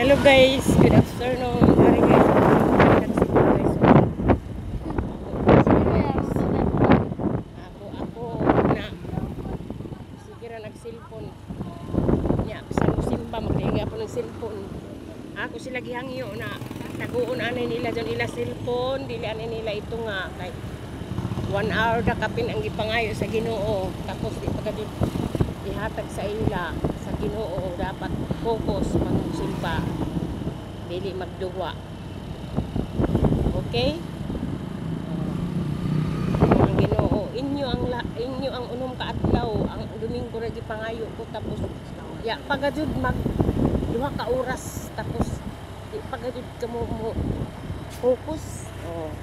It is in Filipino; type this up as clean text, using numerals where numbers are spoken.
Hello guys, good afternoon. Ari guys, nagsipo guys. Ako na sige ra nag-cellphone. Nya bisan mo simba magdiga po ng cellphone. Ako sila gihangyo na taguon anay nila jon ila cellphone, dili anay nila ito nga kay 1 hour da kapin ang gipangayo sa Ginoo. Tapos di pagkadto ihatag sa ila sa Ginoo, dapat focus magsimba. Dili magduwa. Okay? Ang Ginoo, inyo ang unom ka adlaw, ang Domingo ra gipangayo ko tapos ya pagajud mag duha ka oras tapos di pagajud ka mo focus. Oh.